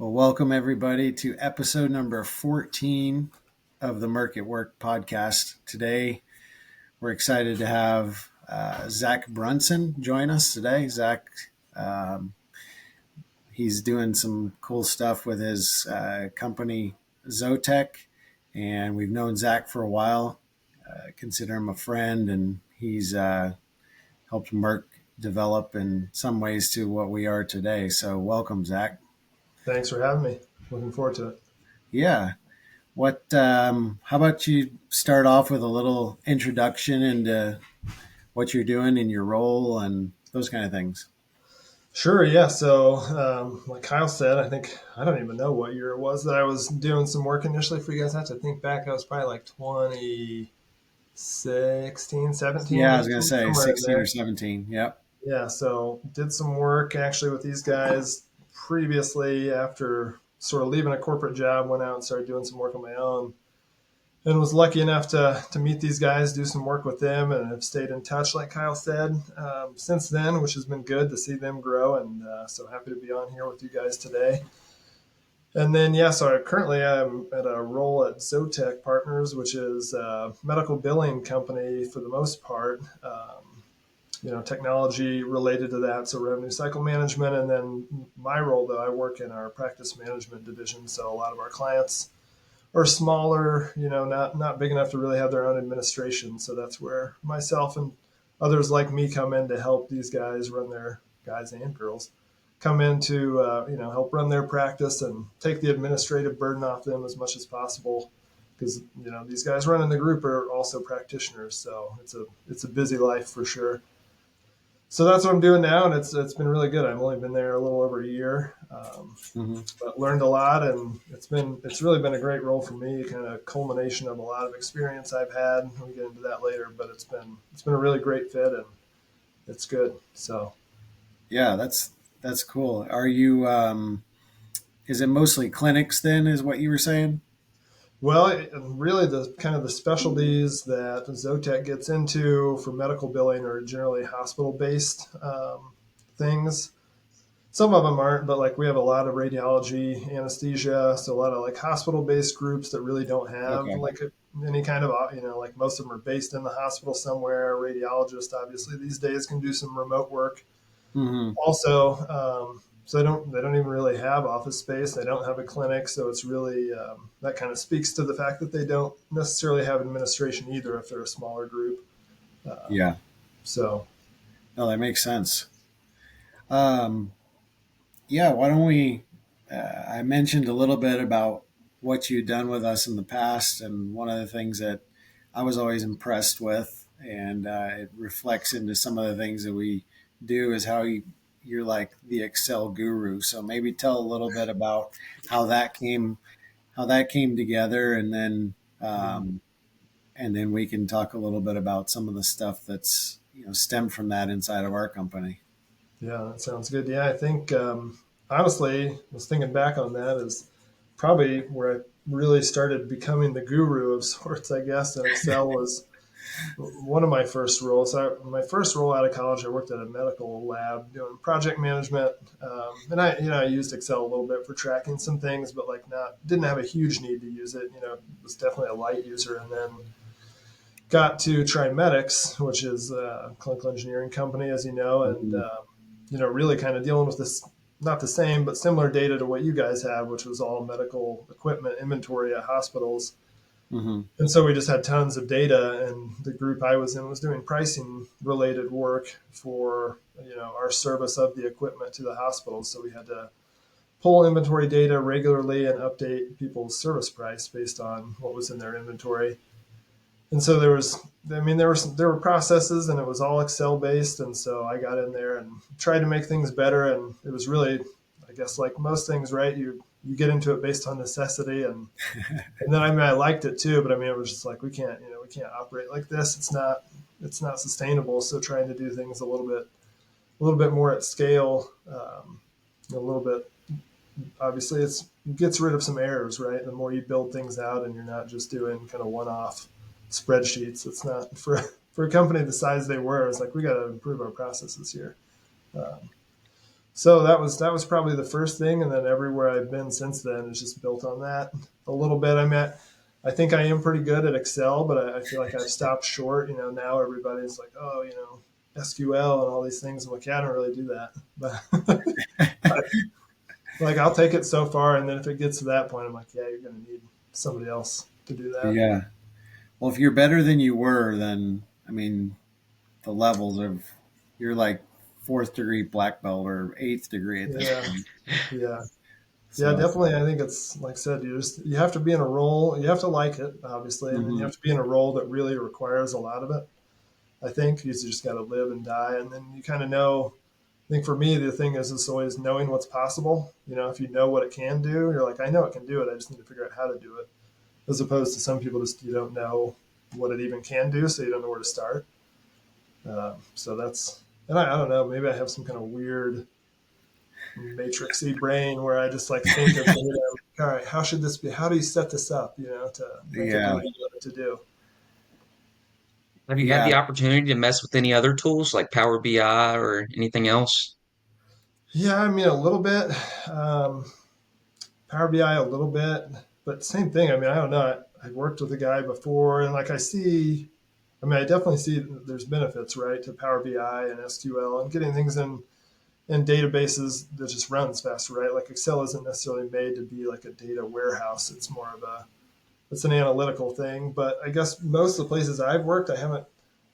Well, welcome everybody to episode number 14 of the Market Work podcast. Today, we're excited to have Zach Brunson join us today. Zach, um, he's doing some cool stuff with his company Zotech, and we've known Zach for a while. Consider him a friend, and he's helped Merck develop in some ways to what we are today. So, welcome, Zach. Thanks for having me. Looking forward to it. Yeah. How about you start off with a little introduction into what you're doing in your role and those kind of things? Sure, yeah. So, like Kyle said, I don't even know what year it was that I was doing some work initially for you guys. I have to think back. I was probably like 2016, 17, Yeah, I was going to 18, say somewhere in 16 or there. 17. Yep. Yeah, so did some work actually with these guys previously after sort of leaving a corporate job, went out and started doing some work on my own. And was lucky enough to meet these guys, do some work with them, and have stayed in touch, like Kyle said, since then, which has been good to see them grow. And so happy to be on here with you guys today. And then, yeah, so currently I'm at a role at Zotech Partners, which is a medical billing company for the most part. Technology related to that, so revenue cycle management. And then my role, though, I work in our practice management division. So a lot of our clients or smaller, not big enough to really have their own administration. So that's where myself and others like me come in to help these guys run their guys and girls come in to help run their practice and take the administrative burden off them as much as possible. Because these guys running the group are also practitioners, so it's a busy life for sure. So that's what I'm doing now, and it's been really good. I've only been there a little over a year, Hmm. but learned a lot, and it's really been a great role for me. Kind of culmination of a lot of experience I've had. We'll get into that later, but it's been a really great fit, and it's good. So Yeah, that's cool. Are you? Is it mostly clinics then? Is what you were saying? well, really the kind of the specialties that Zotech gets into for medical billing are generally hospital based things. Some of them aren't, but like we have a lot of radiology, anesthesia, so a lot of like hospital-based groups that really don't have Okay. like any kind of like most of them are based in the hospital somewhere. Radiologists obviously these days can do some remote work. Hmm. Also, so they don't even really have office space. They don't have a clinic, so it's really that kind of speaks to the fact that they don't necessarily have administration either if they're a smaller group. Um, Yeah. so No, that makes sense. Um, yeah. Why don't we? I mentioned a little bit about what you've done with us in the past, and one of the things that I was always impressed with, and it reflects into some of the things that we do, is how you're like the Excel guru. So maybe tell a little bit about how that came, how that came together, and then we can talk a little bit about some of the stuff that's stemmed from that inside of our company. Yeah, that sounds good. Yeah, I think honestly, I was thinking back on that is probably where I really started becoming the guru of sorts, I guess. And Excel was one of my first roles. My first role out of college, I worked at a medical lab doing project management, and I used Excel a little bit for tracking some things, but like not didn't have a huge need to use it. Was definitely a light user, and then got to TriMedics, which is a clinical engineering company, as you know, and Mhm. really kind of dealing with this, not the same, but similar data to what you guys have, which was all medical equipment inventory at hospitals. Mhm. And so we just had tons of data, and the group I was in was doing pricing related work for our service of the equipment to the hospitals. So we had to pull inventory data regularly and update people's service price based on what was in their inventory. And so there were processes, and it was all Excel based. And so I got in there and tried to make things better. And it was really, I guess, like most things, right? You get into it based on necessity, and then I liked it too, but it was just like we can't operate like this. It's not sustainable. So trying to do things a little bit more at scale, a little bit. Obviously, it gets rid of some errors, right? The more you build things out, and you're not just doing kind of one-off spreadsheets. It's not for a company the size they were. It's like we got to improve our processes here. Um, So that was probably the first thing, and then everywhere I've been since then is just built on that a little bit. I think I am pretty good at Excel, but I feel like I've stopped short. Now everybody's like, oh, SQL and all these things. I'm like, yeah, I don't really do that, but like I'll take it so far, and then if it gets to that point, I'm like, yeah, you're going to need somebody else to do that. Yeah. Well, if you're better than you were, then I mean, the levels of you're like fourth degree black belt or eighth degree at this Yeah, point. yeah. Yeah, So, definitely. I think it's like I said, you have to be in a role. You have to like it, obviously, and then you mhm. have to be in a role that really requires a lot of it. I think you just got to live and die, and then you kind of know. I think for me, the thing is always knowing what's possible. If you know what it can do, you're like, I know it can do it. I just need to figure out how to do it. As opposed to some people, just you don't know what it even can do, so you don't know where to start. So and I don't know. Maybe I have some kind of weird matrixy brain where I just like think of data. All right, how should this be? How do you set this up? To make it do Yeah, what you want it to do. Have you had yeah, the opportunity to mess with any other tools like Power BI or anything else? Yeah, I mean a little bit. Um, Power BI a little bit, but same thing. I mean, I don't know. I've worked with a guy before, and like I see. I mean, I definitely see there's benefits, right, to Power BI and SQL and getting things in databases that just runs faster, right? Like Excel isn't necessarily made to be like a data warehouse. It's an analytical thing. But I guess most of the places I've worked, I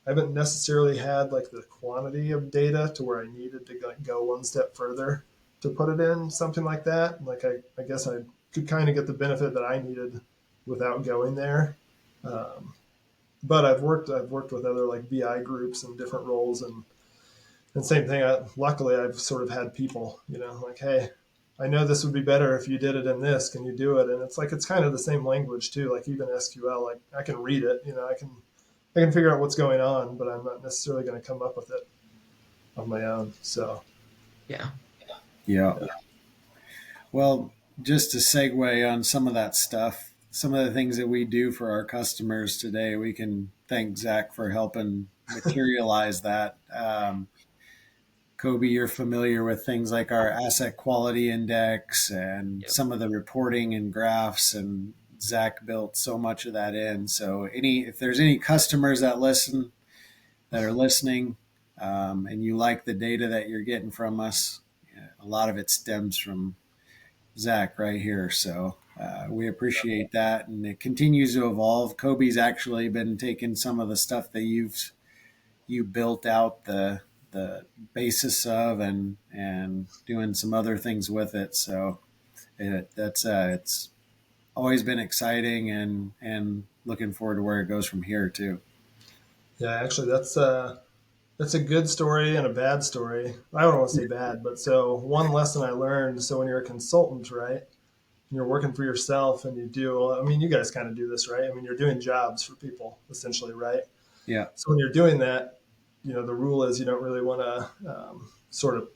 haven't necessarily had like the quantity of data to where I needed to like go one step further to put it in something like that. Like I guess I could kind of get the benefit that I needed without going there. Um, but I've worked with other like BI groups and different roles, and same thing. Luckily, I've sort of had people, like, hey, I know this would be better if you did it in this. Can you do it? And it's like it's kind of the same language too. Like even SQL, like I can read it. I can figure out what's going on, but I'm not necessarily going to come up with it on my own. So Yeah. yeah. yeah, Well, just to segue on some of that stuff, some of the things that we do for our customers today, we can thank Zach for helping materialize that. Kobe, you're familiar with things like our asset quality index and Yep. some of the reporting and graphs, and Zach built so much of that in. So, if there's any customers that are listening, and you like the data that you're getting from us, a lot of it stems from Zach right here. So we appreciate that, and it continues to evolve. Kobe's actually been taking some of the stuff that you built out the basis of, and doing some other things with it. So it's always been exciting, and looking forward to where it goes from here too. yeah. Actually, that's a good story and a bad story. I don't want to say bad, but so one lesson I learned. So when you're a consultant, right? You're working for yourself and you do, I mean, you guys kind of do this, right? I mean, you're doing jobs for people essentially, right? Yeah, So when you're doing that, the rule is you don't really want to sort of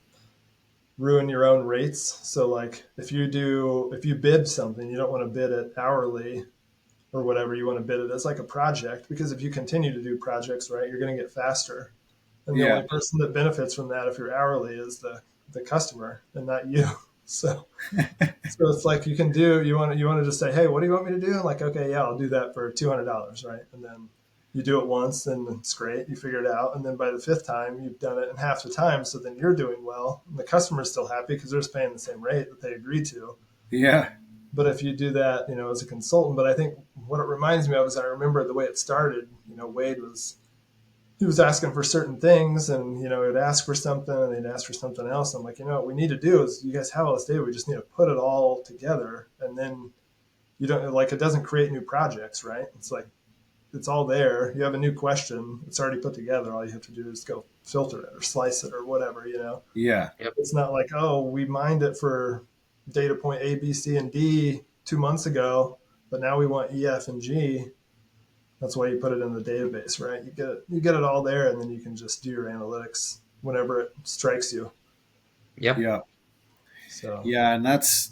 ruin your own rates. So like if you bid something, you don't want to bid it hourly or whatever. You want to bid it as like a project, because if you continue to do projects, right, you're going to get faster. And the yeah, only person that benefits from that if you're hourly is the customer and not you. So it's like you want to just say, hey, what do you want me to do? And like, okay, yeah, I'll do that for $200, right? And then you do it once, and it's great. You figure it out, and then by the fifth time, you've done it in half the time. So then you're doing well, and the customer's still happy because they're just paying the same rate that they agreed to. yeah, But if you do that, as a consultant, but I think what it reminds me of is I remember the way it started. Wade was he was asking for certain things, and he would ask for something and they'd ask for something else. I'm like, what we need to do is, you guys have all this data, we just need to put it all together, and then you don't like it doesn't create new projects, right? It's like it's all there. You have a new question, it's already put together. All you have to do is go filter it or slice it or whatever. yeah, Yep. It's not like, oh, we mined it for data point A, B, C, and D 2 months ago, but now we want E, F, and G. That's why you put it in the database, right? You get it all there, and then you can just do your analytics whenever it strikes you. Yep. yeah. So Yeah, and that's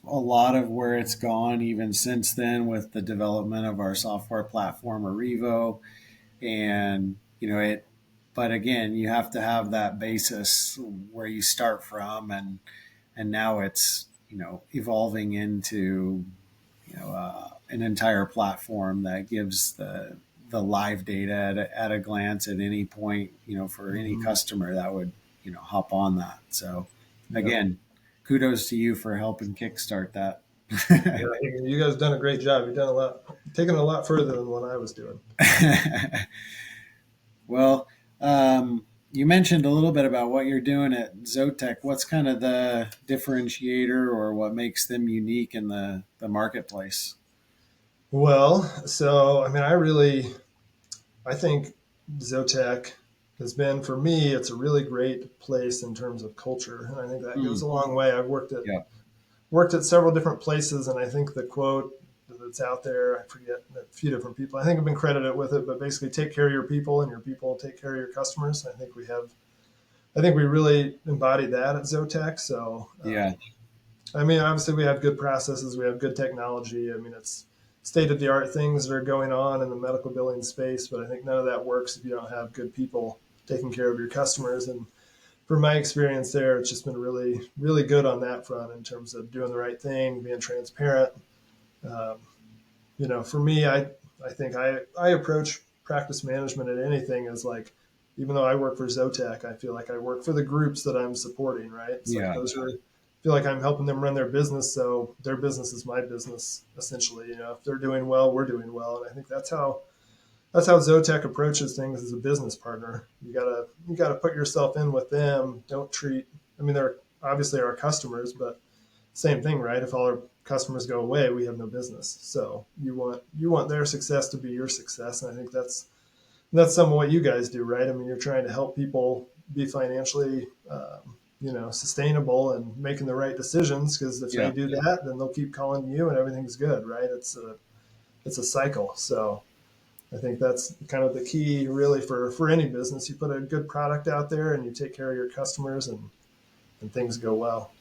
a lot of where it's gone even since then with the development of our software platform Arrivo, and it. but again, you have to have that basis where you start from, and now it's evolving into an entire platform that gives the live data at a glance at any point, for any Hmm. customer that would hop on that. So Yeah. again, kudos to you for helping kickstart that. Yeah, you guys have done a great job. You've done a lot, taken it a lot further than what I was doing. Well, you mentioned a little bit about what you're doing at Zotech. What's kind of the differentiator or what makes them unique in the marketplace? Well, so I mean, I think Zotech has been for me. It's a really great place in terms of culture, and I think that goes Mm, a long way. I've yeah, worked at several different places, and I think the quote that's out there, I forget a few different people. I think I've been credited with it, but basically, take care of your people, and your people take care of your customers. I think we really embody that at Zotech. So, yeah, I mean, obviously, we have good processes, we have good technology. I mean, it's state of the art things that are going on in the medical billing space, but I think none of that works if you don't have good people taking care of your customers. And from my experience there, it's just been really, really good on that front in terms of doing the right thing, being transparent. Um, for me, I think I approach practice management at anything as like, even though I work for Zotech, I feel like I work for the groups that I'm supporting, right? It's like yeah, I feel like I'm helping them run their business. So their business is my business, essentially. If they're doing well, we're doing well. And I think that's how Zotech approaches things as a business partner. You gotta put yourself in with them. Don't treat, I mean, they're obviously our customers, but same thing, right? If all our customers go away, we have no business. So you want their success to be your success, and I think that's some of what you guys do, right? I mean, you're trying to help people be financially, sustainable and making the right decisions. Because if they yeah. do that, then they'll keep calling you, and everything's good, right? It's a cycle. So I think that's kind of the key, really, for any business. You put a good product out there, and you take care of your customers, and things go well.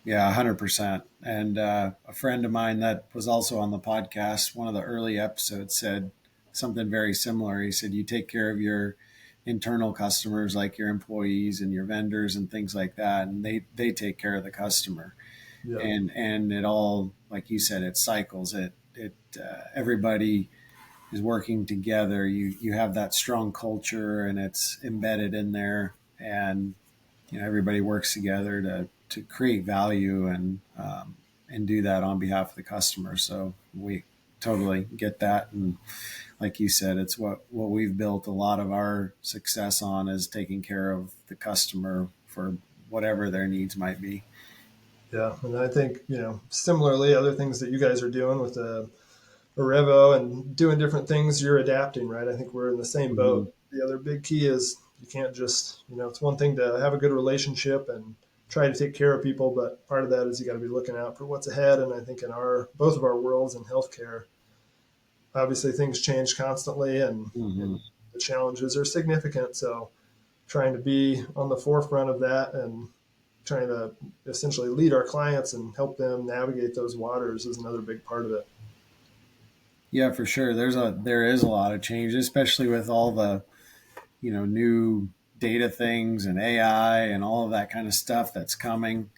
Yeah, 100%. And a friend of mine that was also on the podcast, one of the early episodes, said something very similar. He said, "You take care of your internal customers, like your employees and your vendors and things like that, and they take care of the customer." Yeah. And it all, like you said, it cycles. Everybody is working together. You have that strong culture, and it's embedded in there, and everybody works together to create value and do that on behalf of the customer. So we totally get that, and like you said, it's what we've built a lot of our success on, is taking care of the customer for whatever their needs might be. Yeah, and I think similarly, other things that you guys are doing with Revo and doing different things, you're adapting, right? I think we're in the same Mm-hmm. boat. The other big key is you can't just, it's one thing to have a good relationship and try to take care of people, but part of that is you got to be looking out for what's ahead. And I think in our both of our worlds in healthcare, obviously things change constantly, and Mm-hmm. the challenges are significant. So trying to be on the forefront of that and trying to essentially lead our clients and help them navigate those waters is another big part of it. Yeah, for sure. There is a lot of change, especially with all the new data things and AI and all of that kind of stuff that's coming.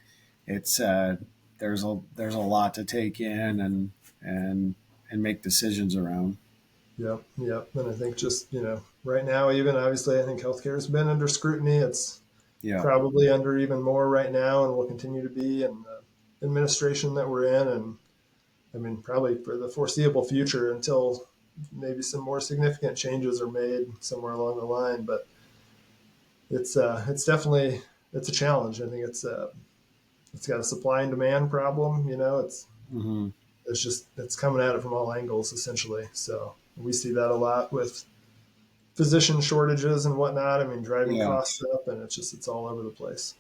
It's there's a lot to take in and and make decisions around. Yep, yep. And I think just, right now, even obviously, I think healthcare has been under scrutiny. It's Yeah. probably under even more right now and will continue to be in the administration that we're in. And I mean, probably for the foreseeable future until maybe some more significant changes are made somewhere along the line. But it's definitely, it's a challenge. I think it's got a supply and demand problem. Hmm. It's coming at it from all angles essentially. So we see that a lot with physician shortages and whatnot. I mean, driving Yeah. costs up, and it's all over the place.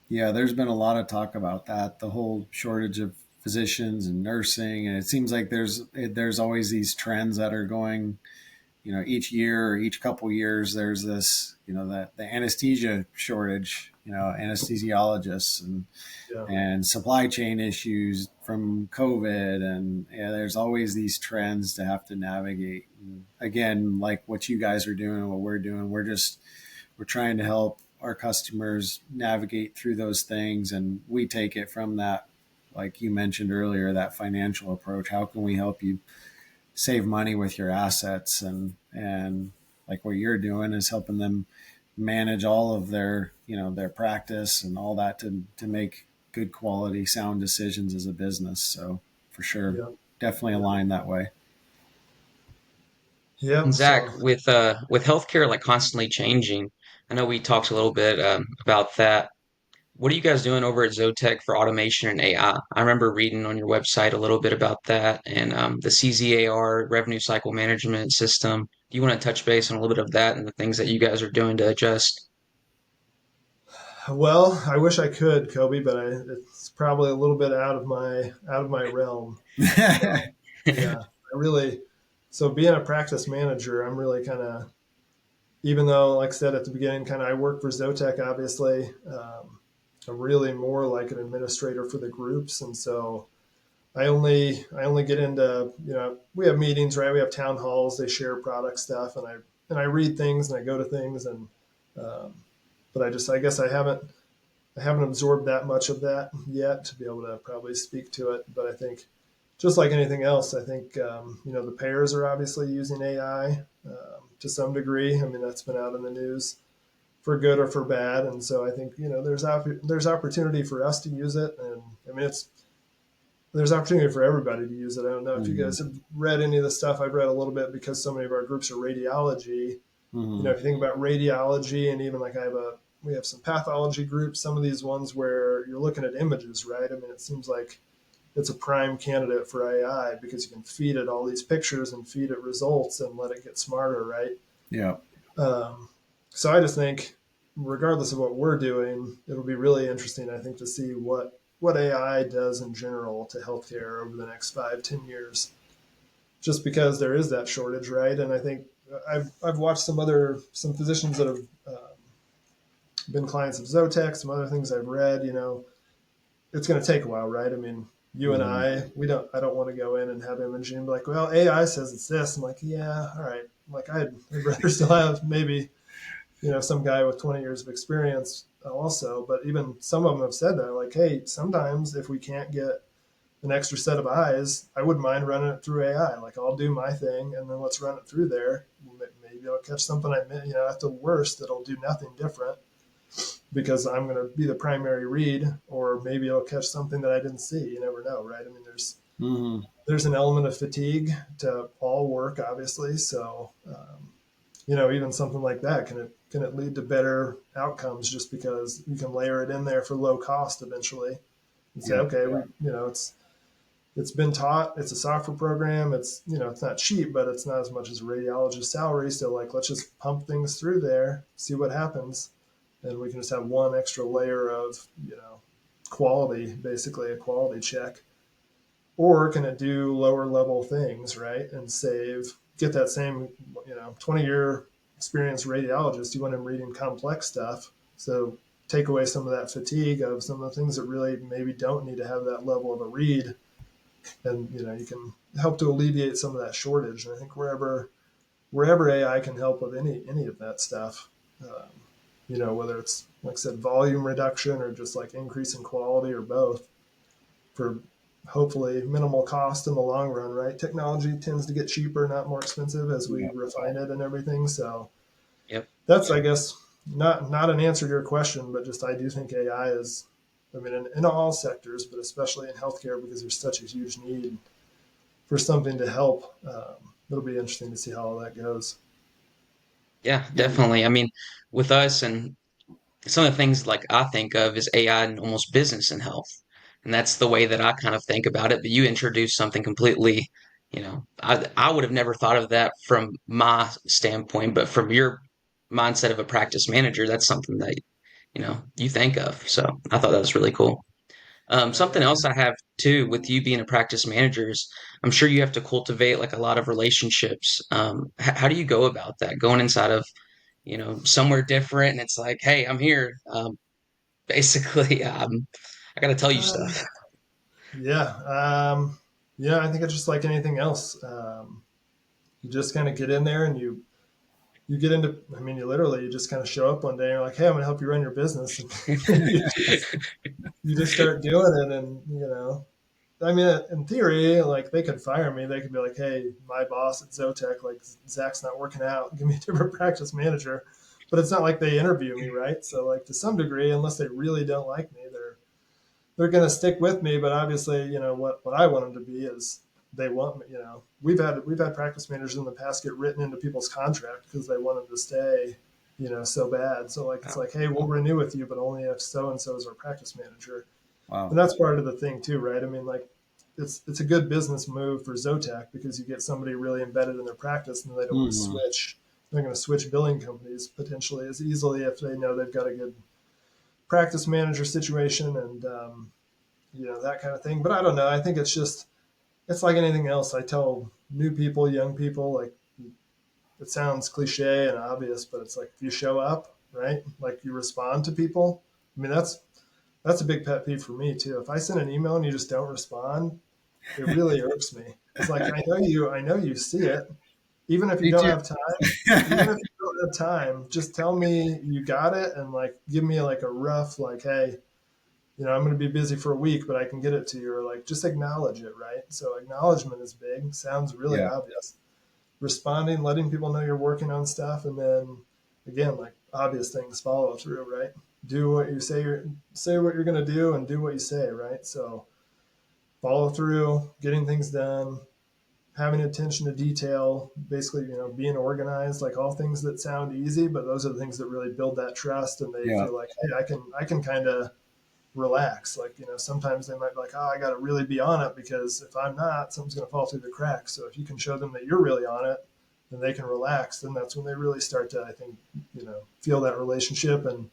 Yeah. There's been a lot of talk about that, the whole shortage of physicians and nursing. And it seems like there's always these trends that are going each year or each couple years, there's this, the anesthesia shortage, anesthesiologists Yeah. and supply chain issues from COVID. And there's always these trends to have to navigate. And again, like what you guys are doing, what we're doing, we're trying to help our customers navigate through those things. And we take it from that, like you mentioned earlier, that financial approach. How can we help you save money with your assets? And like what you're doing is helping them manage all of their practice and all that to make good quality sound decisions as a business. So for sure, Yeah. definitely Yeah. aligned that way. And Yeah. Zach, So with healthcare like constantly changing, I know we talked a little bit about that. What are you guys doing over at Zotech for automation and AI? I remember reading on your website a little bit about that and the CZAR revenue cycle management system. Do you want to touch base on a little bit of that and the things that you guys are doing to adjust? well, I wish I could, Kobe, but it's probably a little bit out of my realm. So yeah, I really. So being a practice manager, I'm really kind of, even though, like I said at the beginning, kind of I work for Zotech, obviously. I'm really more like an administrator for the groups, and so I only get into, we have meetings, right? We have town halls. They share product stuff, and I read things and I go to things, and um, but I guess I haven't absorbed that much of that yet to be able to probably speak to it. But I think, just like anything else, I think the payers are obviously using AI to some degree. I mean, that's been out in the news for good or for bad, and so I think there's opportunity for us to use it, and I mean there's opportunity for everybody to use it. I don't know if you Mhm. guys have read any of the stuff. I've read a little bit because so many of our groups are radiology. Mhm. If you think about radiology, and even like we have some pathology groups, some of these ones where you're looking at images, right? I mean, it seems like it's a prime candidate for AI because you can feed it all these pictures and feed it results and let it get smarter, right? Yeah. Um, so I just think, regardless of what we're doing, it'll be really interesting, I think, to see what AI does in general to healthcare over the next 5, 10 years. Just because there is that shortage, right? And I think I've watched some physicians that have been clients of Zotec, some other things I've read. It's going to take a while, right? I mean, you and Mhm. I don't want to go in and have imaging and be like, well, AI says it's this. I'm like, yeah, all right. I'm like, I'd rather still have maybe some guy with 20 years of experience also. But even some of them have said that, like, hey, sometimes if we can't get an extra set of eyes, I wouldn't mind running it through AI. Like, I'll do my thing and then let's run it through there. Maybe I'll catch something at the worst, it'll do nothing different because I'm going to be the primary read, or maybe I'll catch something that I didn't see. You never know, right? I mean, Mhm. there's an element of fatigue to all work, obviously. So, even something like that, can it lead to better outcomes just because you can layer it in there for low cost eventually and say, Yeah. okay, it's been taught, it's a software program, it's not cheap, but it's not as much as a radiologist's salary. So like, let's just pump things through there, see what happens, and we can just have one extra layer of quality, basically a quality check. Or can it do lower level things, right, and get that same 20-year experienced radiologist, you want him reading complex stuff, so take away some of that fatigue of some of the things that really maybe don't need to have that level of a read, and you can help to alleviate some of that shortage. And I think wherever AI can help with any of that stuff, whether it's, like I said, volume reduction or just like increase in quality or both, for hopefully minimal cost in the long run, right? Technology tends to get cheaper, not more expensive, as we Yeah. refine it and everything. So Yep. that's, I guess, not an answer to your question, but just I do think AI is, I mean, in all sectors, but especially in healthcare, because there's such a huge need for something to help. It'll be interesting to see how all that goes. Yeah, definitely. I mean, with us and some of the things like I think of is AI and almost business and health. And that's the way that I kind of think about it. But you introduced something completely, I would have never thought of that from my standpoint, but from your mindset of a practice manager, that's something that, you think of. So I thought that was really cool. Something else I have too with you being a practice manager is I'm sure you have to cultivate like a lot of relationships. How do you go about that? Going inside of, somewhere different and it's like, hey, I'm here. Basically, I got to tell you Um, stuff. yeah. Yeah, I think it's just like anything else. You just kind of get in there and you get into, I mean, you just kind of show up one day and you're like, hey, I'm going to help you run your business. And you just start doing it. And, I mean, in theory, like they could fire me. They could be like, hey, my boss at Zotech, like Zach's not working out. Give me a different practice manager. But it's not like they interview me, right? So, like to some degree, unless they really don't like me, they're going to stick with me. But obviously, what I want them to be is they want me. We've had practice managers in the past get written into people's contract because they want them to stay, so bad. So like it's Wow. like, hey, we'll renew with you, but only if so and so is our practice manager. Wow. And that's part of the thing too, right? I mean, like it's a good business move for Zotac because you get somebody really embedded in their practice and they don't want to Hmm. switch. They're going to switch billing companies potentially as easily if they know they've got a good practice manager situation and that kind of thing. But I don't know. I think it's like anything else. I tell new people, young people, like it sounds cliche and obvious, but it's like if you show up, right? Like you respond to people. I mean, that's a big pet peeve for me too. If I send an email and you just don't respond, it really irks me. It's like I know you see it. Even if you Me don't too. have time, even if you don't have time, just tell me you got it and like give me like a rough like, hey, I'm going to be busy for a week, but I can get it to you, or like just acknowledge it, right? So acknowledgement is big. Sounds really Yeah. obvious. Responding, letting people know you're working on stuff, and then again, like obvious things, follow through, right? Do what you say. Say what you're going to do, and do what you say, right? So follow through, getting things done, having attention to detail, basically, being organized, like all things that sound easy, but those are the things that really build that trust. And they Yeah. feel like, hey, I can kind of relax. Like, sometimes they might be like, oh, I got to really be on it because if I'm not, something's going to fall through the cracks. So if you can show them that you're really on it, then they can relax. Then that's when they really start to, I think, feel that relationship and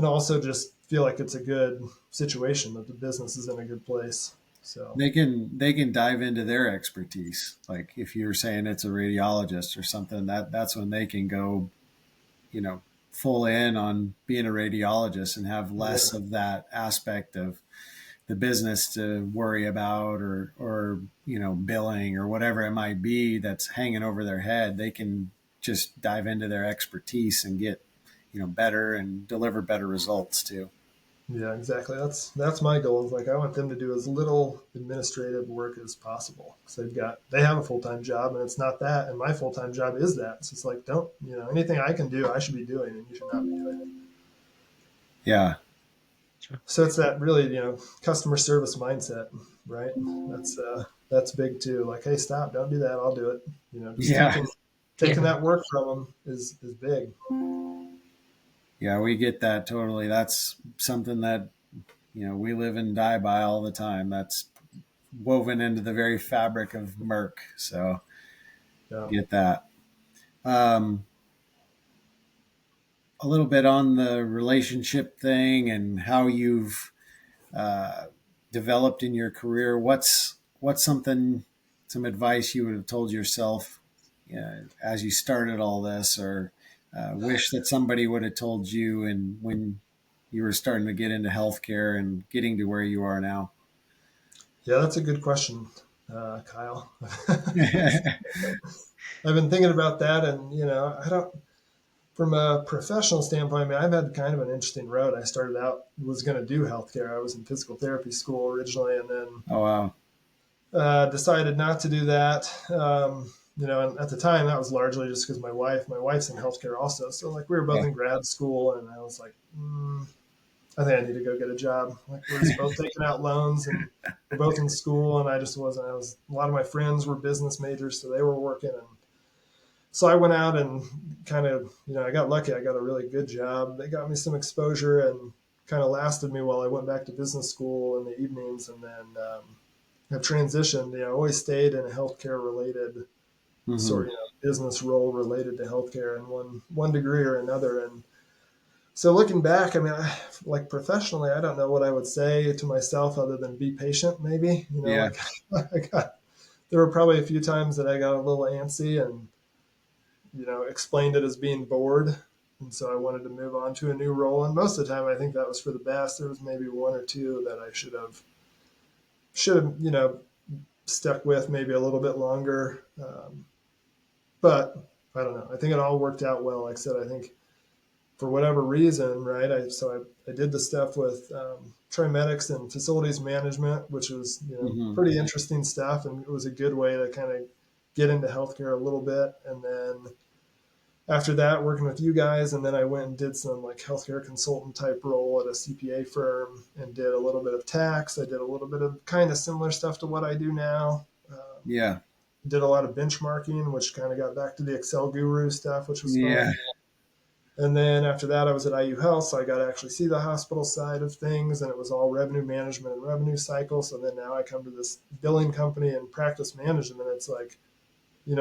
also just feel like it's a good situation that the business is in a good place. So They can dive into their expertise. Like if you're saying it's a radiologist or something, that's when they can go, you know, full in on being a radiologist and have less yeah, of that aspect of the business to worry about or billing or whatever it might be that's hanging over their head. They can just dive into their expertise and get better and deliver better results too. yeah, exactly. That's my goal. Is like I want them to do as little administrative work as possible because they have a full time job and it's not that, and my full time job is that. So it's like don't anything I can do, I should be doing, and you should not be doing it. Yeah. So it's that really customer service mindset, right? That's big too. Like, hey, stop, don't do that. I'll do it. Just Yeah. taking that work from them is big. Yeah, we get that totally. That's something that we live and die by all the time. That's woven into the very fabric of Merck. So Yeah. get that. Um, a little bit on the relationship thing and how you've uh, developed in your career. What's some advice you would have told yourself as you started all this, or wish that somebody would have told you, and when you were starting to get into healthcare and getting to where you are now? Yeah, that's a good question, Kyle. I've been thinking about that, and I don't. From a professional standpoint, I mean, I've had kind of an interesting road. I started out was going to do healthcare. I was in physical therapy school originally, and then Oh wow. decided not to do that. And at the time, that was largely just because my wife's in healthcare also. So like we were both Yeah. in grad school, and I was like, I think I need to go get a job. Like we're just both taking out loans, and we're both in school, and I just wasn't. I was a lot of my friends were business majors, so they were working, and so I went out and kind of, I got lucky. I got a really good job. They got me some exposure and kind of lasted me while I went back to business school in the evenings, and then have transitioned. Always stayed in a healthcare related Hmm. sort, business role related to healthcare in one degree or another. And So looking back, I mean, like professionally, I don't know what I would say to myself other than be patient, maybe. Yeah. Like there were probably a few times that I got a little antsy and, explained it as being bored. And so I wanted to move on to a new role. And most of the time, I think that was for the best. There was maybe one or two that I should have, stuck with maybe a little bit longer. But I don't know. I think it all worked out well. Like I said, I think for whatever reason, right? I did the stuff with Trimedics and facilities management, which was Hmm. pretty interesting stuff, and it was a good way to kind of get into healthcare a little bit. And then after that, working with you guys, and then I went and did some like healthcare consultant type role at a CPA firm and did a little bit of tax. I did a little bit of kind of similar stuff to what I do now. Yeah. Did a lot of benchmarking, which kind of got back to the Excel guru stuff, which was Yeah. fun. And then after that, I was at IU Health, so I got to actually see the hospital side of things, and it was all revenue management and revenue cycle. So then now I come to this billing company and practice management. It's like,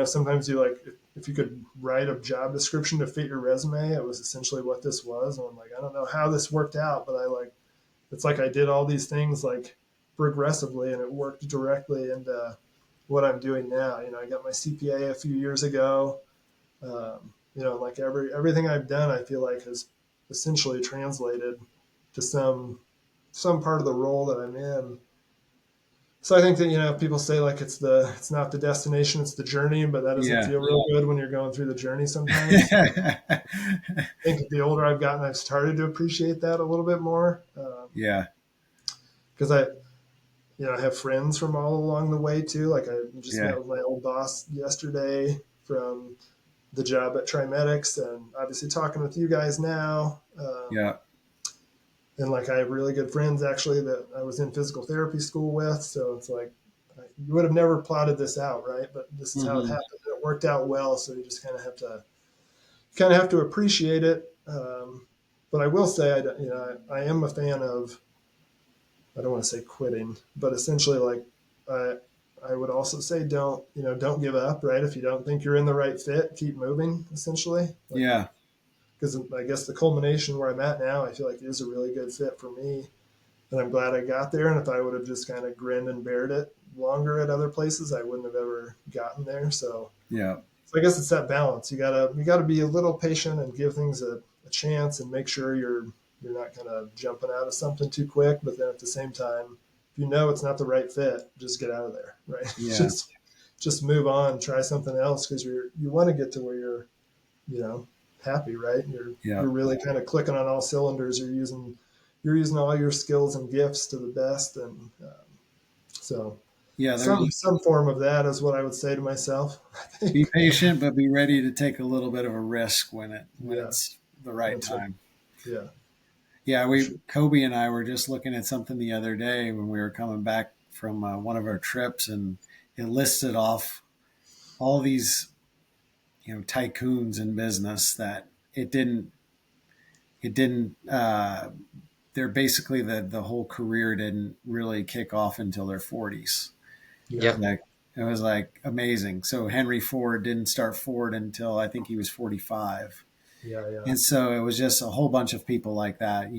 sometimes you like, if you could write a job description to fit your resume, it was essentially what this was. And I'm like, I don't know how this worked out, but it's like I did all these things like progressively, and it worked directly into what I'm doing now. I got my CPA a few years ago. Like everything I've done, I feel like has essentially translated to some part of the role that I'm in. So I think that people say like it's not the destination, it's the journey, but that doesn't Yeah. feel real good when you're going through the journey sometimes. I think the older I've gotten, I've started to appreciate that a little bit more Yeah. because I have friends from all along the way too. Like I just Yeah. met with my old boss yesterday from the job at Trimedics, and obviously talking with you guys now. Yeah. And like I have really good friends actually that I was in physical therapy school with. So it's like you would have never plotted this out, right? But this is how it Hmm. happened. It worked out well, so you just kind of have to appreciate it. But I will say, I am a fan of. I don't want to say quitting, but essentially, like I, I would also say don't give up, right? If you don't think you're in the right fit, keep moving. Essentially, like Yeah. because I guess the culmination where I'm at now, I feel like is a really good fit for me, and I'm glad I got there. And if I would have just kind of grinned and bared it longer at other places, I wouldn't have ever gotten there. Yeah. So I guess it's that balance. You gotta be a little patient and give things a chance and make sure you're not kind of jumping out of something too quick. But then at the same time, if you know it's not the right fit, just get out of there, right? Yeah. just move on, try something else because you want to get to where you're you know happy, right? Yeah. You're really kind of clicking on all cylinders. You're using all your skills and gifts to the best, and so Yeah. some form of that is what I would say to myself. I Be think. patient, but be ready to take a little bit of a risk when Yeah, it's the right that's right. time. Yeah, Yeah, for sure. Kobe and I were just looking at something the other day when we were coming back from one of our trips, and it listed off all these tycoons in business that it didn't they're basically the whole career didn't really kick off until their 40s. Yeah, Yep. Like it was like amazing. So Henry Ford didn't start Ford until I think he was 45. yeah, yeah, And so it was just a whole bunch of people like that,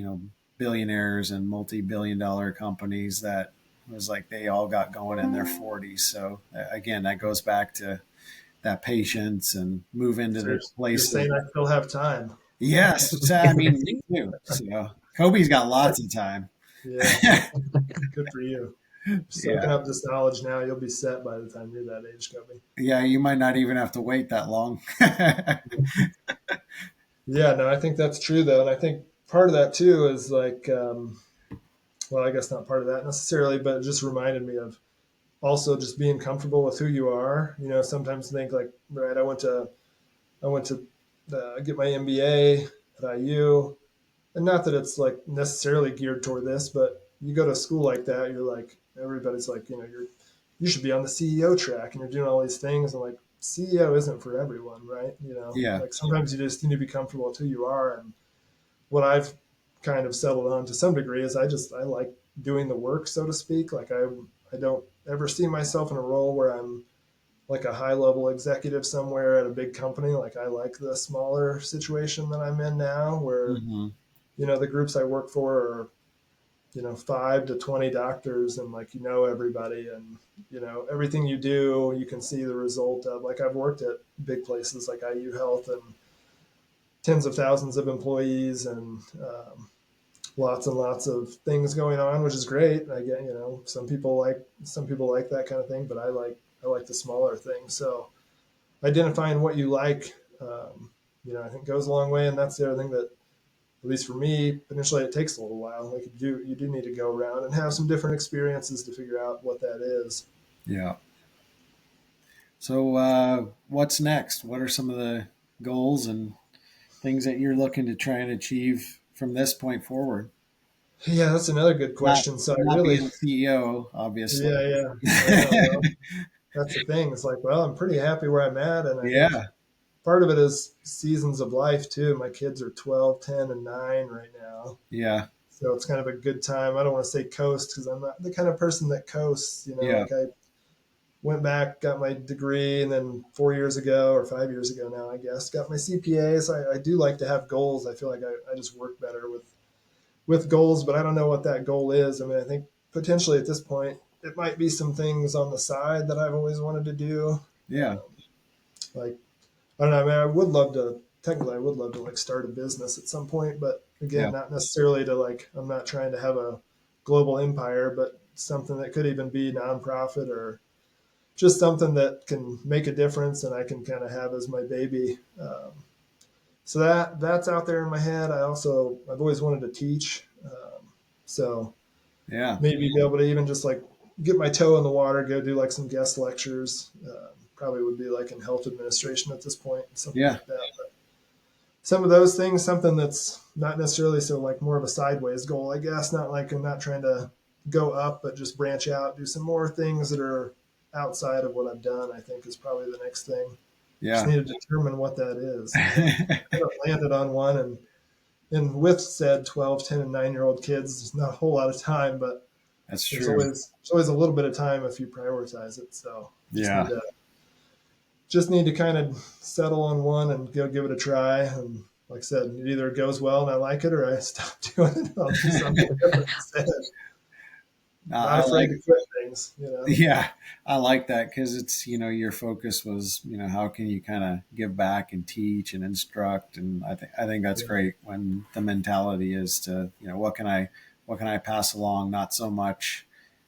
billionaires and multi-billion-dollar companies that was like they all got going in their 40s. So again, that goes back to that patience and move into so the you're places. saying I still have time? Yes, I mean me too. So Kobe's got lots of time. Yeah, good for you. Soaking Yeah, up this knowledge now, you'll be set by the time you're that age, Kobe. yeah. You might not even have to wait that long. Yeah, no, I think that's true though, and I think part of that too is like, well, I guess not part of that necessarily, but it just reminded me of also just being comfortable with who you are. Sometimes think like, right, I went to get my MBA at IU, and not that it's like necessarily geared toward this, but you go to a school like that, you're like everybody's like, you should be on the CEO track, and you're doing all these things, and like CEO isn't for everyone, right? Yeah, Like sometimes you just need to be comfortable with who you are, and what I've kind of settled on to some degree is I like doing the work, so to speak. Like I don't ever see myself in a role where I'm like a high level executive somewhere at a big company. Like I like the smaller situation that I'm in now, where hmm the groups I work for are, 5 to 20 doctors, and like, everybody, and, everything you do, you can see the result of. Like, I've worked at big places like IU Health and tens of thousands of employees, and lots and lots of things going on, which is great. I get, some people like that kind of thing, but I like the smaller things. So identifying what you like, I think goes a long way. And that's the other thing that, at least for me, initially it takes a little while. Like, you do need to go around and have some different experiences to figure out what that is. Yeah. So, what's next? What are some of the goals and things that you're looking to try and achieve from this point forward? Yeah, that's another good Not question. So I not really, being CEO, obviously. yeah, yeah, yeah. Well, that's the thing. It's like, well, I'm pretty happy where I'm at, and I think Yeah, part of it is seasons of life too. My kids are 12, 10, and 9 right now. yeah, So it's kind of a good time. I don't want to say coast because I'm not the kind of person that coasts. yeah. Like, I went back, got my degree, and then 4 years ago, or 5 years ago now, I guess, got my CPA. So I do like to have goals. I feel like I just work better with goals, but I don't know what that goal is. I mean, I think potentially at this point, it might be some things on the side that I've always wanted to do. Yeah, Like, I don't know. I mean, I would love to like start a business at some point, but again, yeah, not necessarily to like, I'm not trying to have a global empire, but something that could even be nonprofit, or just something that can make a difference and I can kind of have as my baby. So that's out there in my head. I've always wanted to teach. So yeah, maybe be able to even just like get my toe in the water, go do like some guest lectures. Probably would be like in health administration at this point, something yeah. like that. But some of those things, something that's not necessarily so like more of a sideways goal, I guess. Not like I'm not trying to go up, but just branch out, do some more things that are outside of what I've done, I think is probably the next thing. Just Yeah. need to determine what that is. I haven't landed on one, and with said 12, 10, and 9-year old kids, there's not a whole lot of time, but That's there's true. always a little bit of time if you prioritize it. So just need Yeah. to just need to kind of settle on one and go give it a try. And like I said, it either goes well and I like it, or I stop doing it and I'll do something different instead. Not I afraid like, to quit things. yeah, I like that because it's, your focus was, how can you kind of give back and teach and instruct? And I think that's Yeah. great when the mentality is to, what can I pass along? Not so much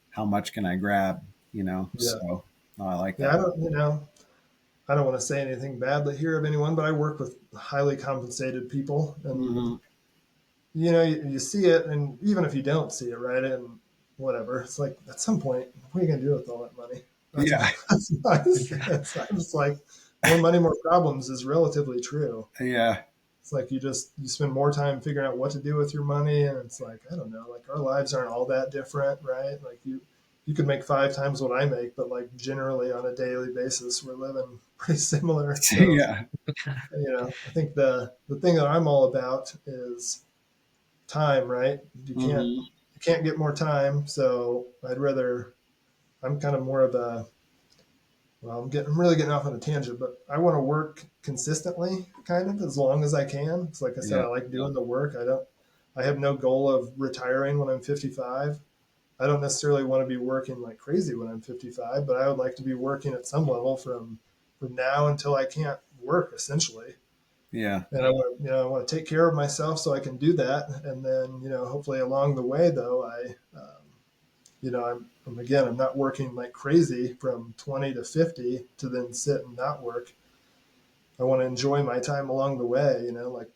how much can I grab. Yeah. So no, I like Yeah. that. I don't want to say anything badly here of anyone, but I work with highly compensated people, and Hmm. you see it, and even if you don't see it, right, and whatever, it's like at some point, what are you gonna do with all that money? That's Yeah. that's nice. I'm just like, more money, more problems is relatively true. Yeah. It's like you spend more time figuring out what to do with your money, and it's like, I don't know, like our lives aren't all that different, right? Like you could make 5 times what I make, but like generally on a daily basis, we're living pretty similar. So Yeah. I think the thing that I'm all about is time, right? You can't Hmm. you can't get more time. So I'm kind of more of a, well, I'm really getting off on a tangent, but I want to work consistently, kind of as long as I can. It's like I said, Yeah. I like doing the work. I have no goal of retiring when I'm 55. I don't necessarily want to be working like crazy when I'm 55, but I would like to be working at some level from now until I can't work, essentially. Yeah. And I want to take care of myself so I can do that. And then, hopefully along the way, though, I'm not working like crazy from 20 to 50 to then sit and not work. I want to enjoy my time along the way, like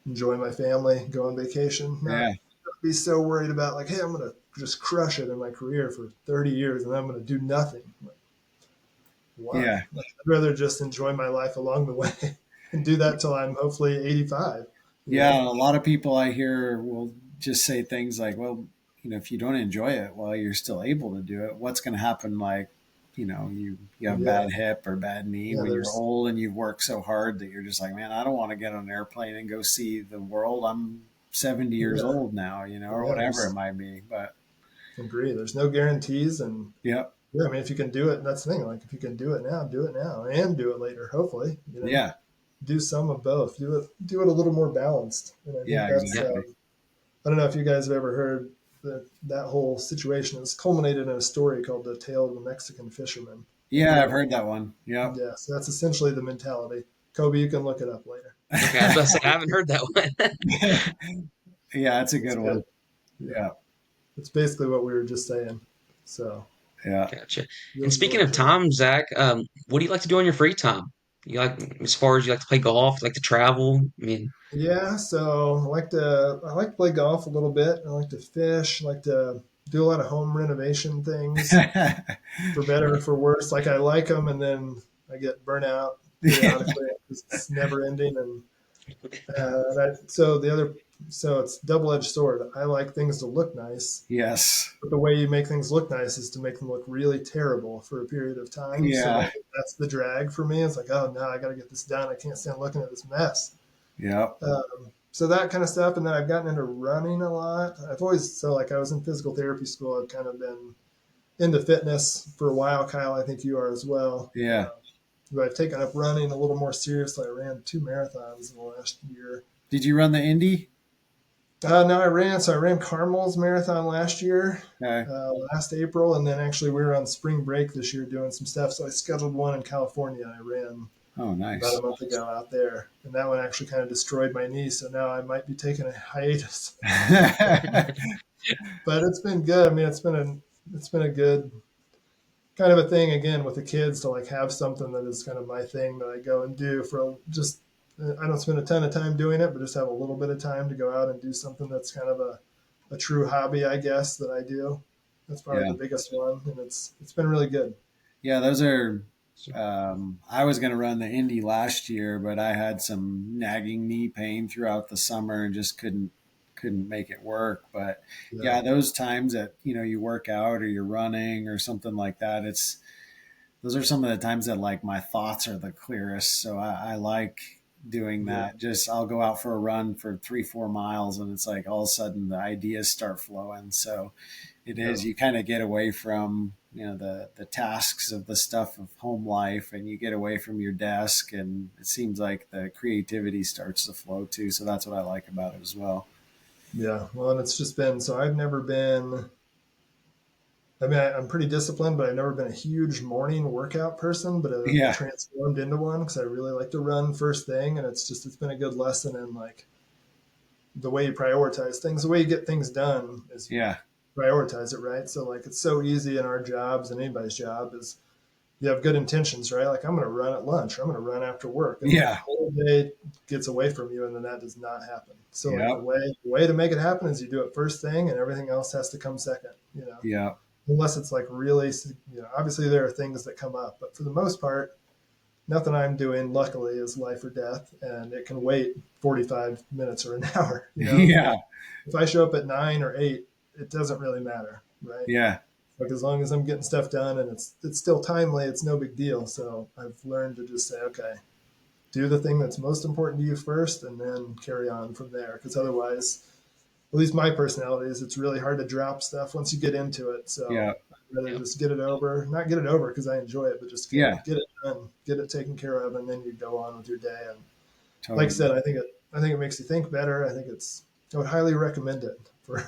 enjoy my family, go on vacation, Yeah. not be so worried about like, hey, I'm going to just crush it in my career for 30 years and I'm going to do nothing. Like, why? Yeah. Like, I'd rather just enjoy my life along the way and do that till I'm hopefully 85, you Yeah, know? a lot of people I hear will just say things like, well, if you don't enjoy it while you're still able to do it, what's going to happen? Like, you have a Yeah. bad hip or bad knee Yeah. when you're old and you've worked so hard that you're just like, man, I don't want to get on an airplane and go see the world. I'm 70 years Yeah. old now, or Yeah. whatever it might be. But Agree. There's no guarantees. And yeah, yeah, I mean, if you can do it, that's the thing. Like, if you can do it now and do it later, hopefully. yeah, do some of both. Do it a little more balanced. And I think Yeah, that's Yeah. exactly. I don't know if you guys have ever heard that whole situation is culminated in a story called The Tale of the Mexican Fisherman. Have Yeah, you I've ever? heard that one. Yep. Yeah, so that's essentially the mentality. Kobe, you can look it up later. Okay, I was about to say I haven't heard that one. Yeah, that's a It's good good. one. Yeah, Yeah, it's basically what we were just saying. So yeah. Gotcha. And you'll speaking of enjoy it. Tom, Zach, what do you like to do on your free time? You like, as far as you like to play golf, like to travel? I mean, Yeah, so I like to play golf a little bit. I like to fish. I like to do a lot of home renovation things, for better or for worse. Like I like them, and then I get burnout periodically. It's never ending, and so it's double-edged sword. I like things to look nice, Yes. but the way you make things look nice is to make them look really terrible for a period of time. So Yeah. I think that's the drag for me. It's like, oh no, I got to get this done. I can't stand looking at this mess. Yep. So that kind of stuff. And then I've gotten into running a lot. Like I was in physical therapy school. I've kind of been into fitness for a while. Kyle, I think you are as well. Yeah. But I've taken up running a little more seriously. I ran 2 marathons in the last year. Did you run the Indy? No, I ran Carmel's marathon last year, Okay. last April, and then actually we were on spring break this year doing some stuff. So I scheduled one in California. I ran Oh, about nice. a month ago out there, and that one actually kind of destroyed my knee. So now I might be taking a hiatus, but it's been good. I mean, it's been a good kind of a thing again with the kids to like have something that is kind of my thing that I go and do for just. I don't spend a ton of time doing it, but just have a little bit of time to go out and do something that's kind of a true hobby, I guess, that I do. That's probably Yeah. the biggest one, and it's been really good. Yeah, those are. I was going to run the Indy last year, but I had some nagging knee pain throughout the summer and just couldn't make it work. But Yeah, yeah, those times that you work out or you're running or something like that, it's those are some of the times that like my thoughts are the clearest. So I like doing yeah, that. Just I'll go out for a run for 3-4 miles and it's like all of a sudden the ideas start flowing. So it yeah, is you kind of get away from the tasks of the stuff of home life and you get away from your desk and it seems like the creativity starts to flow too. So that's what I like about it as well. yeah. Well, and it's just been so I've never been. I mean, I'm pretty disciplined, but I've never been a huge morning workout person, but I've Yeah. transformed into one because I really like to run first thing. And it's been a good lesson in like the way you prioritize things, the way you get things done is Yeah. prioritize it, right? So like, it's so easy in our jobs and anybody's job is you have good intentions, right? Like I'm going to run at lunch, or I'm going to run after work, and then the Yeah. whole day gets away from you. And then that does not happen. So like Yep. the way to make it happen is you do it first thing and everything else has to come second, Yeah. unless it's like really, obviously there are things that come up, but for the most part, nothing I'm doing, luckily, is life or death, and it can wait 45 minutes or an hour. Yeah. If I show up at 9 or 8, it doesn't really matter, right? Yeah. Like as long as I'm getting stuff done and it's still timely, it's no big deal. So I've learned to just say, okay, do the thing that's most important to you first, and then carry on from there. Because otherwise, at least my personality is, it's really hard to drop stuff once you get into it. So Yeah. I'd rather yeah, just get it over, not get it over because I enjoy it, but just Yeah. get it done, get it taken care of, and then you go on with your day. And like I Totally. said, I think it makes you think better. I would highly recommend it for. It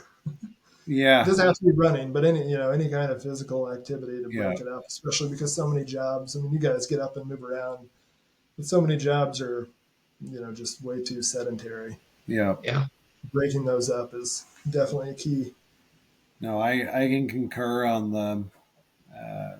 Yeah. doesn't have to be running, but any kind of physical activity to Yeah. break it up, especially because so many jobs. I mean, you guys get up and move around, but so many jobs are, just way too sedentary. Yeah. yeah. Breaking those up is definitely a key. No, I can concur on the uh,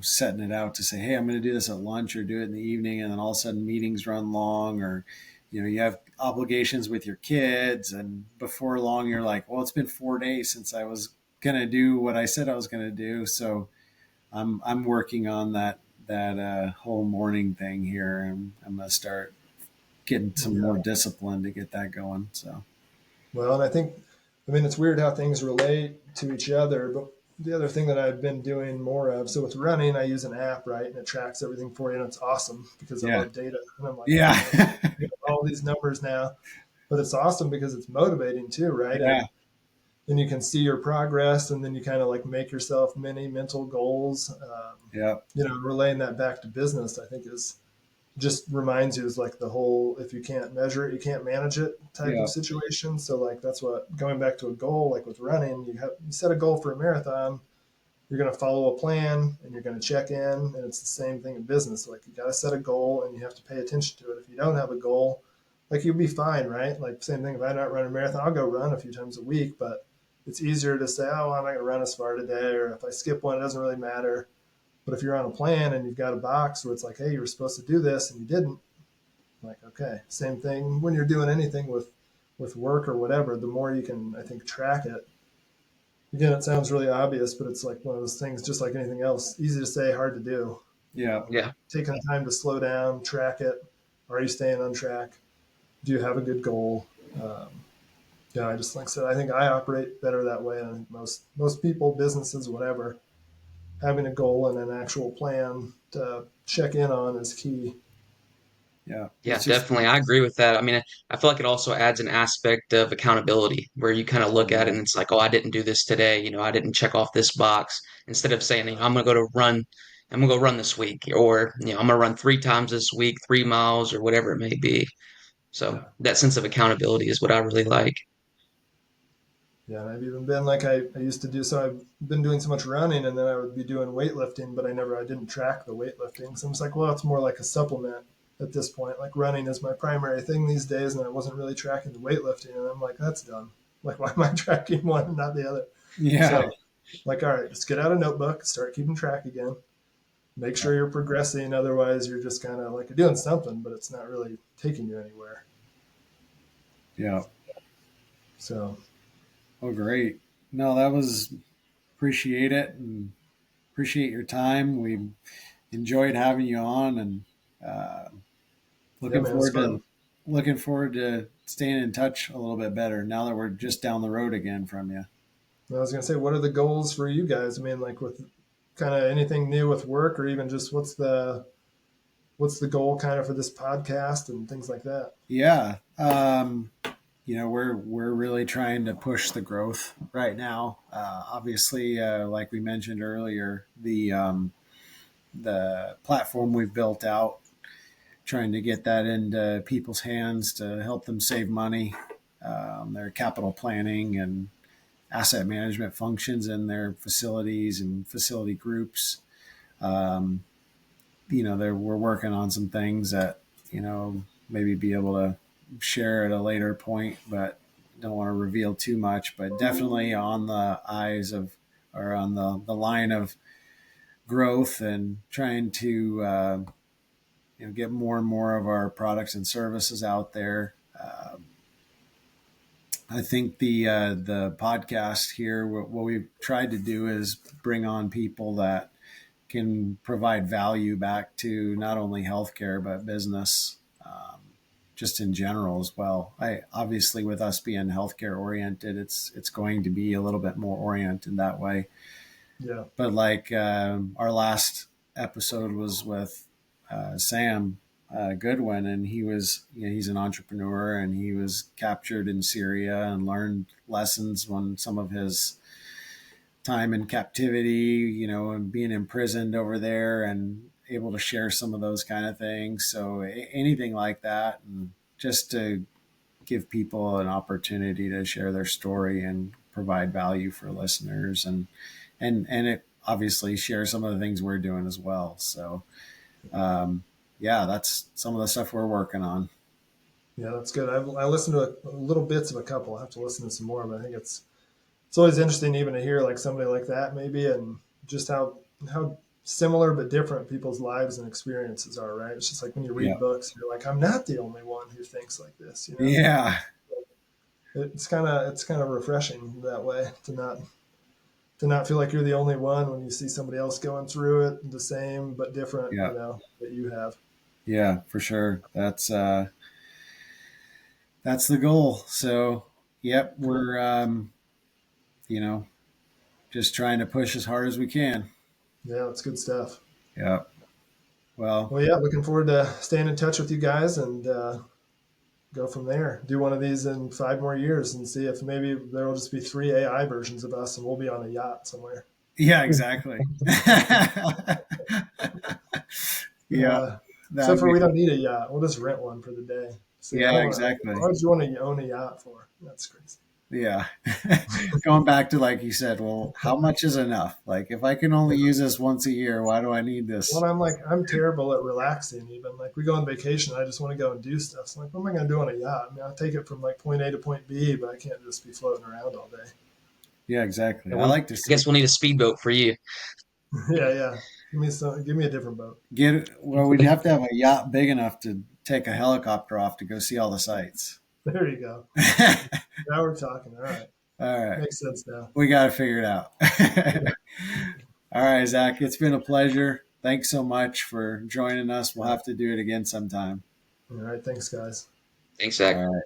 setting it out to say, hey, I'm going to do this at lunch or do it in the evening, and then all of a sudden meetings run long, or you have obligations with your kids, and before long you're like, well, it's been 4 days since I was going to do what I said I was going to do. So I'm working on that whole morning thing here, and I'm going to start getting some Yeah. more discipline to get that going. So Well, and I mean, it's weird how things relate to each other, but the other thing that I've been doing more of, so with running, I use an app, right? And it tracks everything for you. And it's awesome because I yeah, love data. And I'm like, yeah, all these numbers now, but it's awesome because it's motivating too, right? yeah, And you can see your progress, and then you kind of like make yourself many mental goals. yeah, Relaying that back to business, I think is just reminds you is like the whole, if you can't measure it, you can't manage it type Yeah. of situation. So like, that's what, going back to a goal, like with running, you set a goal for a marathon, you're going to follow a plan and you're going to check in. And it's the same thing in business. Like you got to set a goal and you have to pay attention to it. If you don't have a goal, like you'll be fine, right? Like same thing. If I don't run a marathon, I'll go run a few times a week, but it's easier to say, oh, I'm not going to run as far today. Or if I skip one, it doesn't really matter. But if you're on a plan and you've got a box where it's like, hey, you were supposed to do this and you didn't, like, okay, same thing when you're doing anything with work or whatever, the more you can, I think, track it. Again, it sounds really obvious, but it's like one of those things, just like anything else, easy to say, hard to do. Yeah. Yeah. Taking the time to slow down, track it. Are you staying on track? Do you have a good goal? Um, yeah, I just like I said, I think I operate better that way. And I think most people, businesses, whatever, having a goal and an actual plan to check in on is key. Yeah. Yeah, It's just, definitely. I agree with that. I mean, I feel like it also adds an aspect of accountability where you kind of look at it and it's like, oh, I didn't do this today. I didn't check off this box. Instead of saying, I'm gonna go run this week, or I'm gonna run 3 times this week, 3 miles or whatever it may be. So Yeah. that sense of accountability is what I really like. Yeah, and I've even been like I used to do. So I've been doing so much running, and then I would be doing weightlifting, but I didn't track the weightlifting. So I'm just like, well, it's more like a supplement at this point. Like running is my primary thing these days, and I wasn't really tracking the weightlifting, and I'm like, that's dumb. Like, why am I tracking one and not the other? yeah. So, like, all right, just get out a notebook, start keeping track again. Make sure you're progressing. Otherwise, you're just kind of like you're doing something, but it's not really taking you anywhere. Yeah. So, Oh, great. No, that was, appreciate it and appreciate your time. We enjoyed having you on, and uh, yeah, looking man, it's forward fun. to looking forward to staying in touch a little bit better now that we're just down the road again from you. I was gonna say, what are the goals for you guys? I mean, like with kind of anything new with work, or even just what's the goal kind of for this podcast and things like that. Yeah. We're really trying to push the growth right now. Obviously, like we mentioned earlier, the platform we've built out, trying to get that into people's hands to help them save money, their capital planning and asset management functions in their facilities and facility groups. Um, we're working on some things that, maybe be able to share at a later point, but don't want to reveal too much, but definitely on the eyes of, or on the line of growth and trying to, get more and more of our products and services out there. I think the podcast here, what we've tried to do is bring on people that can provide value back to not only healthcare but business, just in general as well. I obviously, with us being healthcare oriented, it's going to be a little bit more oriented that way. Yeah, But like our last episode was with Sam Goodwin, and he's an entrepreneur, and he was captured in Syria and learned lessons on some of his time in captivity, and being imprisoned over there, and able to share some of those kind of things. So anything like that, and just to give people an opportunity to share their story and provide value for listeners, and it obviously share some of the things we're doing as well. So, yeah, that's some of the stuff we're working on. yeah, that's good. I listened to little bits of a couple. I have to listen to some more, but I think it's always interesting even to hear like somebody like that maybe, and just how similar but different people's lives and experiences are. Right? It's just like when you read Yeah. books, you're like, I'm not the only one who thinks like this. Yeah. It's kind of refreshing that way to not feel like you're the only one when you see somebody else going through it the same but different, Yeah. that you have. Yeah, for sure. That's the goal. So, yep, we're, you know, just trying to push as hard as we can. Yeah, that's good stuff. Yeah. Well, Well, yeah, looking forward to staying in touch with you guys and go from there. Do one of these in 5 more years and see if maybe there will just be 3 AI versions of us and we'll be on a yacht somewhere. yeah, exactly. Yeah. Uh, That Except for would we be, don't need a yacht. We'll just rent one for the day. See, I yeah, don't want. exactly. Why would you want to own a yacht for? That's crazy. Yeah. Going back to like you said, well, how much is enough? Like if I can only use this once a year, why do I need Well, this? I'm terrible at relaxing. Even like we go on vacation, I just want to go and do stuff. So I'm like, what am I going to do on a yacht? I mean, I'll take it from like point A to point B, but I can't just be floating around all day. Yeah, exactly. And I like to I guess we'll need a speedboat for you. Yeah, yeah. Give me a different boat. well, we'd have to have a yacht big enough to take a helicopter off to go see all the sights. There you go. Now we're talking. All right, All right. makes sense now. We got to figure it out. All right, Zach, it's been a pleasure. Thanks so much for joining us. We'll have to do it again sometime. All right, thanks, guys. Thanks, All Zach. right.